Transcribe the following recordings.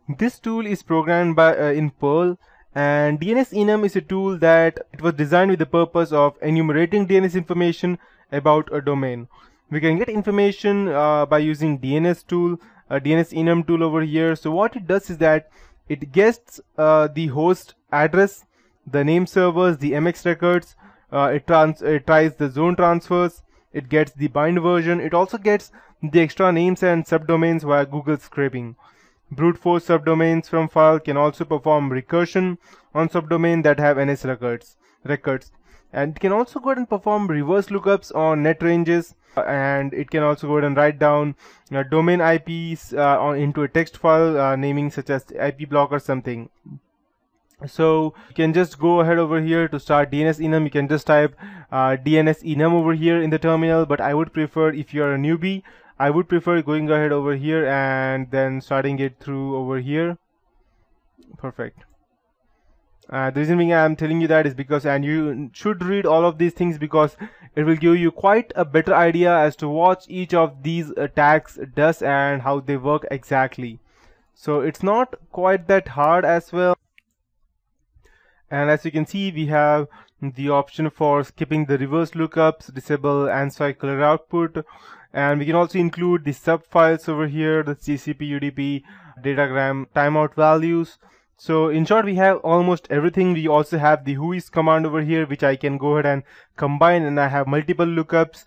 This tool is programmed by in Perl, and DNSenum is a tool that it was designed with the purpose of enumerating DNS information about a domain. We can get information by using DNS tool, a DNSenum tool over here. So what it does is that it gets the host address, the name servers, the MX records, it tries the zone transfers, it gets the bind version, it also gets the extra names and subdomains via Google scraping. Brute force subdomains from file can also perform recursion on subdomain that have NS records, and it can also go ahead and perform reverse lookups on net ranges, and it can also go ahead and write down domain IPs into a text file naming such as IP block or something. So you can just go ahead over here to start DNSenum. You can just type DNSenum over here in the terminal, but I would prefer, if you are a newbie, I would prefer going ahead over here and then starting it through over here. Perfect. The reason being I'm telling you that is because, and you should read all of these things because it will give you quite a better idea as to what each of these tags does and how they work exactly. So it's not quite that hard as well. And as you can see, we have the option for skipping the reverse lookups, disable acycler output, and we can also include the sub files over here, the TCP, UDP, datagram, timeout values. So in short, we have almost everything. We also have the whois command over here, which I can go ahead and combine, and I have multiple lookups.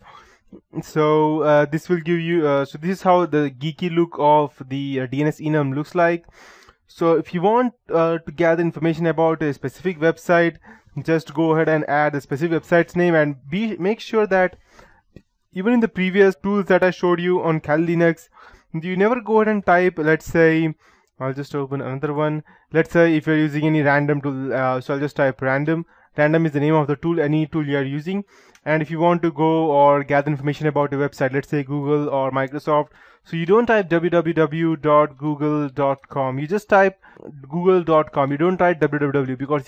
So this will give you, so this is how the geeky look of the DNSenum looks like. So if you want to gather information about a specific website, just go ahead and add a specific website's name, and make sure that even in the previous tools that I showed you on Kali Linux, you never go ahead and type, let's say, I'll just open another one. Let's say if you're using any random tool, so I'll just type random. Random is the name of the tool, any tool you are using. And if you want to go or gather information about a website, let's say Google or Microsoft, so you don't type www.google.com, you just type google.com. You don't type www, because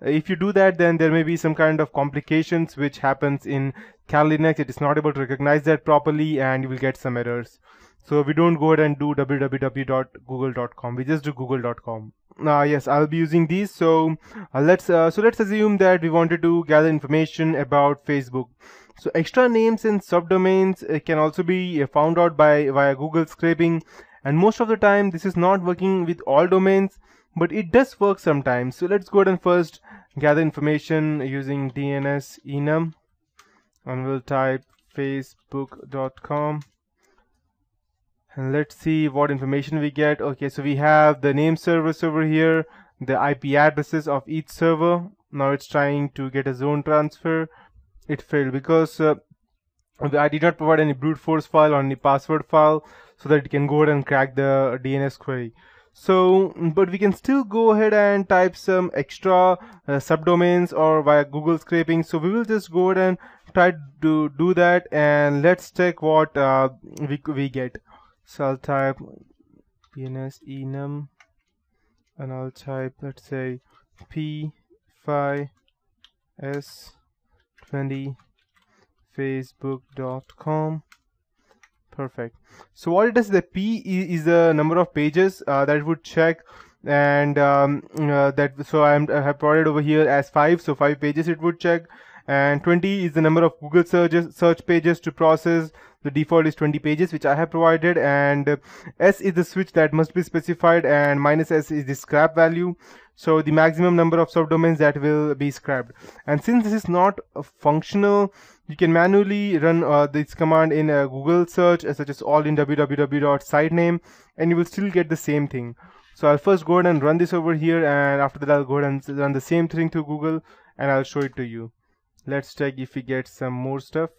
if you do that, then there may be some kind of complications which happens in Kali Linux. It is not able to recognize that properly, and you will get some errors. So we don't go ahead and do www.google.com. We just do google.com. Yes, I'll be using these. So let's assume that we wanted to gather information about Facebook. So extra names and subdomains can also be found out via Google scraping, and most of the time this is not working with all domains, but it does work sometimes. So let's go ahead and first gather information using DNSenum, and we'll type facebook.com. And let's see what information we get. Okay, so we have the name servers over here, the IP addresses of each server. Now it's trying to get a zone transfer. It failed because I did not provide any brute force file or any password file so that it can go ahead and crack the DNS query. So, but we can still go ahead and type some extra subdomains or via Google scraping. So we will just go ahead and try to do that, and let's check what we get. So I'll type DNSenum, and I'll type, let's say, P5S20 facebook.com. Perfect. So what it does is that P is the number of pages that it would check, and so I have provided over here as 5, so 5 pages it would check, and 20 is the number of Google search pages to process. The default is 20 pages, which I have provided, and S is the switch that must be specified, and minus S is the scrap value, so the maximum number of subdomains that will be scrapped. And since this is not functional, you can manually run this command in a Google search, such as all in www.sitename, and you will still get the same thing. So I'll first go ahead and run this over here, and after that I'll go ahead and run the same thing to Google, and I'll show it to you. Let's check if we get some more stuff.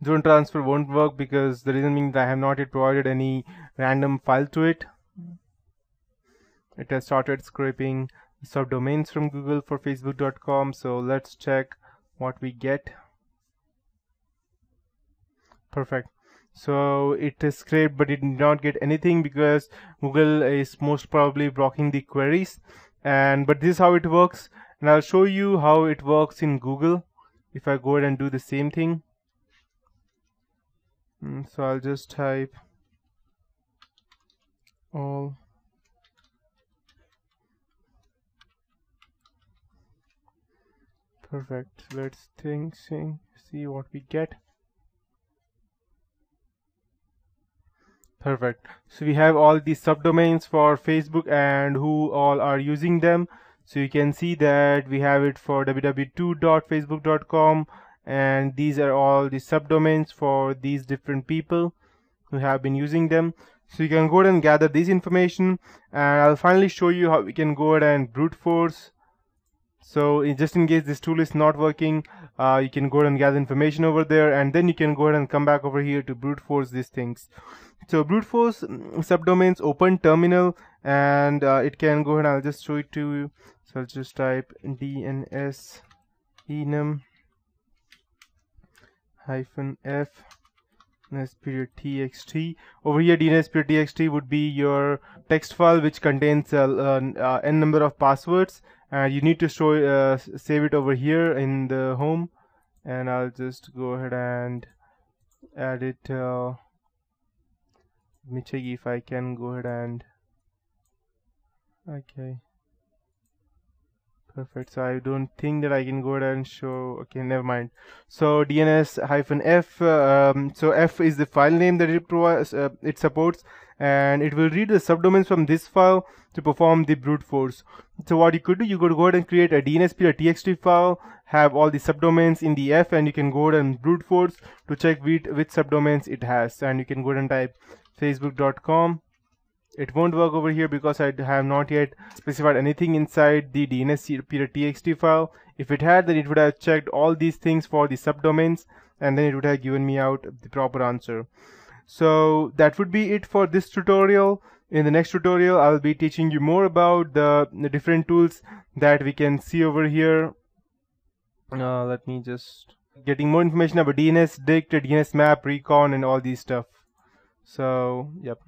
Zone transfer won't work because the reason being that I have not yet provided any random file to it. It has started scraping subdomains from Google for facebook.com. So let's check what we get. Perfect. So it is scraped, but it did not get anything because Google is most probably blocking the queries. But this is how it works, and I'll show you how it works in Google if I go ahead and do the same thing. So I'll just type all. Perfect. Let's see what we get. Perfect. So we have all these subdomains for Facebook and who all are using them. So you can see that we have it for www.facebook.com, and these are all the subdomains for these different people who have been using them. So you can go ahead and gather this information, and I'll finally show you how we can go ahead and brute force. So just in case this tool is not working, you can go ahead and gather information over there, and then you can go ahead and come back over here to brute force these things. So brute force subdomains open terminal, and it can go ahead. I'll just show it to you. So I'll just type DNSenum -f DNS.txt. Over here, DNS.txt would be your text file which contains n number of passwords, and you need to save it over here in the home. And I'll just go ahead and add it. Let me check if I can go ahead and okay. Perfect. So I don't think that I can go ahead and show. Okay, never mind. So DNS-F. So F is the file name that it provides. It supports, and it will read the subdomains from this file to perform the brute force. So what you could do, you could go ahead and create a DNS.txt file, have all the subdomains in the F, and you can go ahead and brute force to check which subdomains it has. And you can go ahead and type facebook.com. It won't work over here because I have not yet specified anything inside the DNS.txt file. If it had, then it would have checked all these things for the subdomains, and then it would have given me out the proper answer. So that would be it for this tutorial. In the next tutorial, I'll be teaching you more about the different tools that we can see over here. Let me just getting more information about DNS Dict, DNS Map, Recon, and all these stuff. So, yep.